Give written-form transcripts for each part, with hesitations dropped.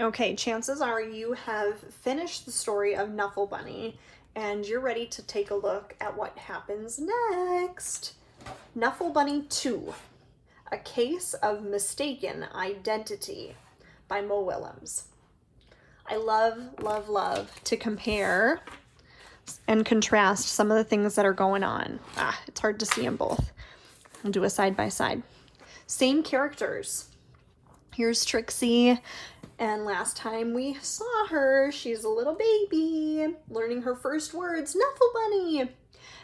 Okay, chances are you have finished the story of Knuffle Bunny and you're ready to take a look at what happens next. Knuffle Bunny 2, A Case of Mistaken Identity by Mo Willems. I love to compare and contrast some of the things that are going on. It's hard to see them both. I'll do a side by side. Same characters. Here's Trixie, and last time we saw her, she's a little baby, learning her first words, Knuffle Bunny.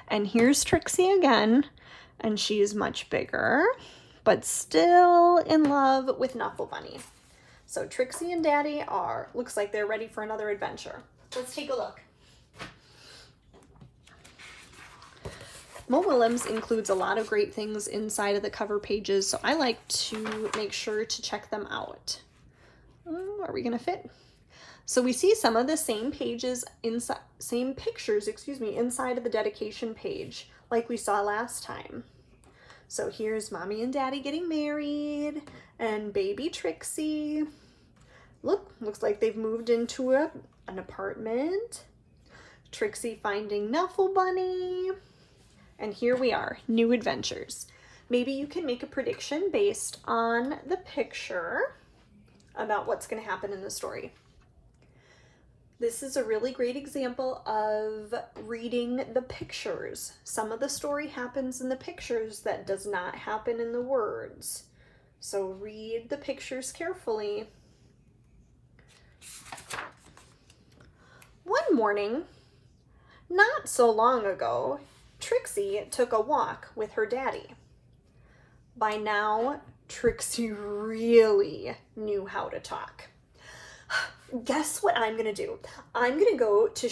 And here's Trixie again, and she's much bigger, but still in love with Knuffle Bunny. So Trixie and Daddy looks like they're ready for another adventure. Let's take a look. Mo Willems includes a lot of great things inside of the cover pages, so I like to make sure to check them out. Are we gonna fit? So we see some of the same pictures, inside of the dedication page, like we saw last time. So here's Mommy and Daddy getting married, and baby Trixie. Looks like they've moved into an apartment. Trixie finding Knuffle Bunny. And here we are, new adventures. Maybe you can make a prediction based on the picture about what's going to happen in the story. This is a really great example of reading the pictures. Some of the story happens in the pictures that does not happen in the words. So read the pictures carefully. One morning, not so long ago, Trixie took a walk with her daddy. By now, Trixie really knew how to talk. Guess what I'm gonna do? I'm going to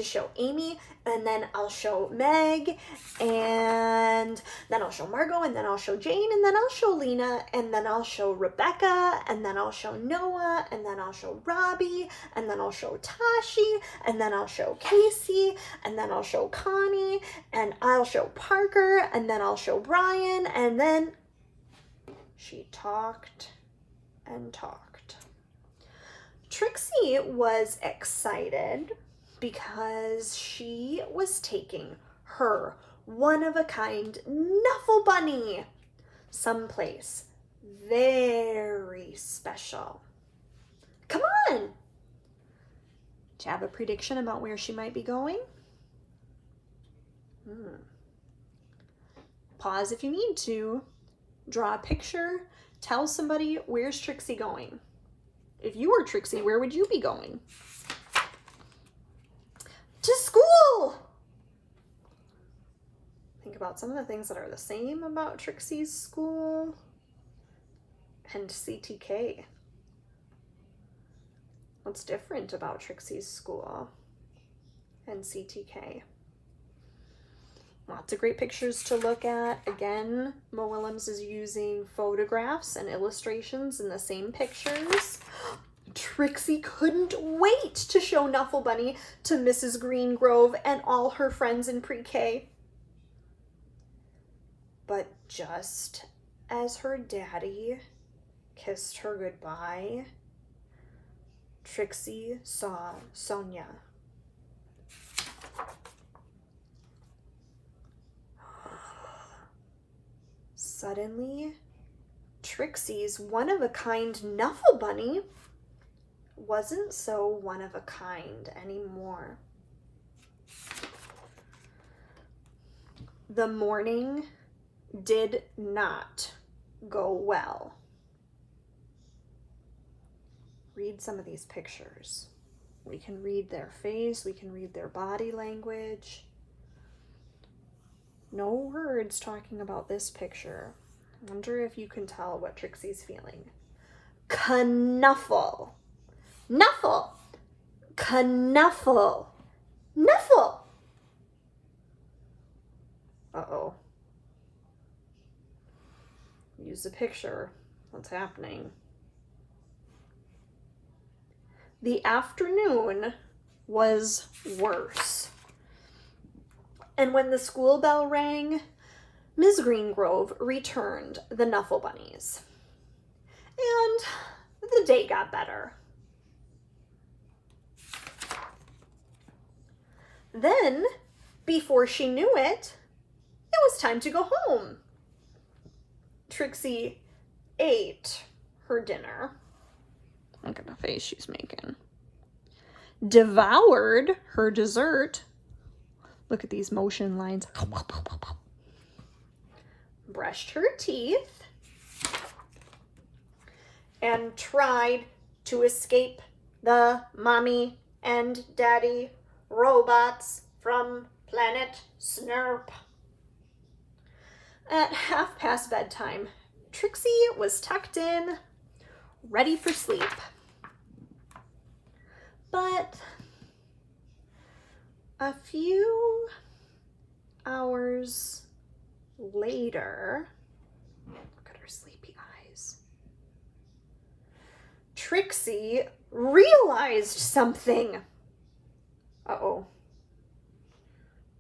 show Amy, and then I'll show Meg, and then I'll show Margot, and then I'll show Jane, and then I'll show Lena, and then I'll show Rebecca, and then I'll show Noah, and then I'll show Robbie, and then I'll show Tashi, and then I'll show Casey, and then I'll show Connie, and I'll show Parker, and then I'll show Brian, and then she talked and talked. Trixie was excited because she was taking her one-of-a-kind Knuffle Bunny someplace very special. Come on! Do you have a prediction about where she might be going? Pause if you need to. Draw a picture. Tell somebody, where's Trixie going? If you were Trixie, where would you be going? To school! Think about some of the things that are the same about Trixie's school and CTK. What's different about Trixie's school and CTK? Lots of great pictures to look at. Again, Mo Willems is using photographs and illustrations in the same pictures. Trixie couldn't wait to show Knuffle Bunny to Mrs. Greengrove and all her friends in pre-K. But just as her daddy kissed her goodbye, Trixie saw Sonia. Suddenly, Trixie's one-of-a-kind Knuffle Bunny wasn't so one-of-a-kind anymore. The morning did not go well. Read some of these pictures. We can read their face, we can read their body language. No words talking about this picture. I wonder if you can tell what Trixie's feeling. Knuffle. Knuffle. Knuffle. Knuffle. Uh-oh. Use the picture. What's happening? The afternoon was worse. And when the school bell rang, Ms. Greengrove returned the Knuffle Bunnies. And the day got better. Then, before she knew it, it was time to go home. Trixie ate her dinner. Look at the face she's making. Devoured her dessert. Look at these motion lines. Brushed her teeth. And tried to escape the mommy and daddy robots from planet Snurp. At 1:30 bedtime, Trixie was tucked in, ready for sleep. But a few hours later, look at her sleepy eyes, Trixie realized something. Uh-oh.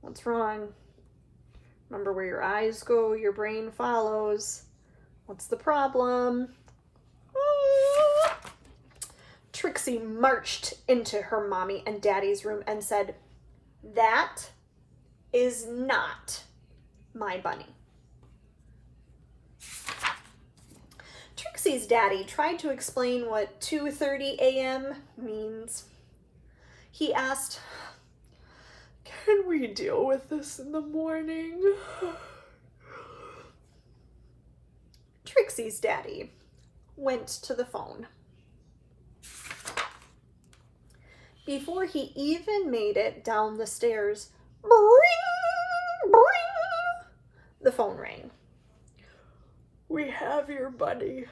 What's wrong? Remember, where your eyes go, your brain follows. What's the problem? Trixie marched into her mommy and daddy's room and said, "That is not my bunny." Trixie's daddy tried to explain what 2:30 a.m. means. He asked, "Can we deal with this in the morning?" Trixie's daddy went to the phone. Before he even made it down the stairs, bring, bring, the phone rang. "We have your bunny,"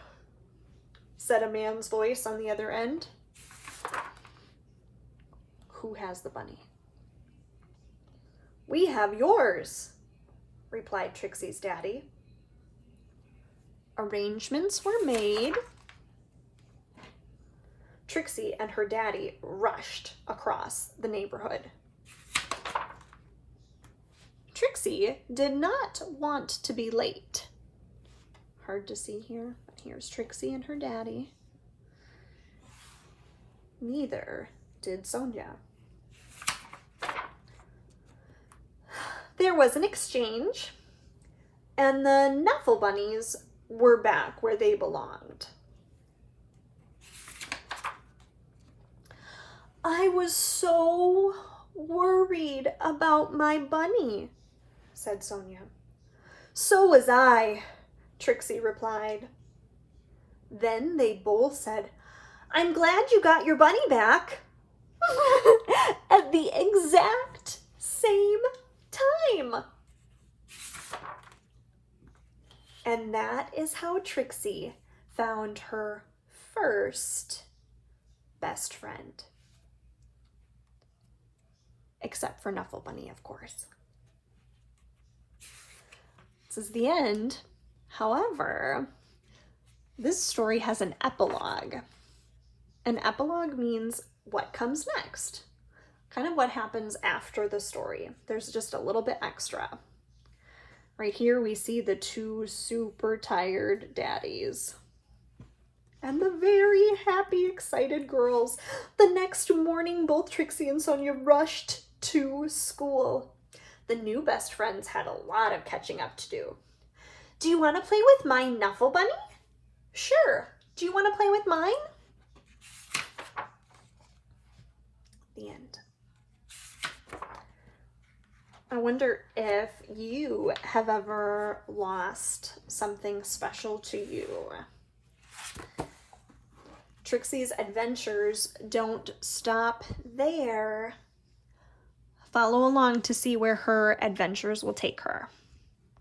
said a man's voice on the other end. "Who has the bunny?" "We have yours," replied Trixie's daddy. Arrangements were made. Trixie and her daddy rushed across the neighborhood. Trixie did not want to be late. Hard to see here, but here's Trixie and her daddy. Neither did Sonia. There was an exchange, and the Knuffle Bunnies were back where they belonged. "I was so worried about my bunny," said Sonia. "So was I," Trixie replied. Then they both said, "I'm glad you got your bunny back," at the exact same time. And that is how Trixie found her first best friend. Except for Knuffle Bunny, of course. This is the end. However, this story has an epilogue. An epilogue means what comes next. Kind of what happens after the story. There's just a little bit extra. Right here we see the two super tired daddies. And the very happy, excited girls. The next morning, both Trixie and Sonia rushed to school. The new best friends had a lot of catching up to do. "Do you want to play with my Knuffle Bunny?" "Sure. Do you want to play with mine?" The end. I wonder if you have ever lost something special to you. Trixie's adventures don't stop there. Follow along to see where her adventures will take her.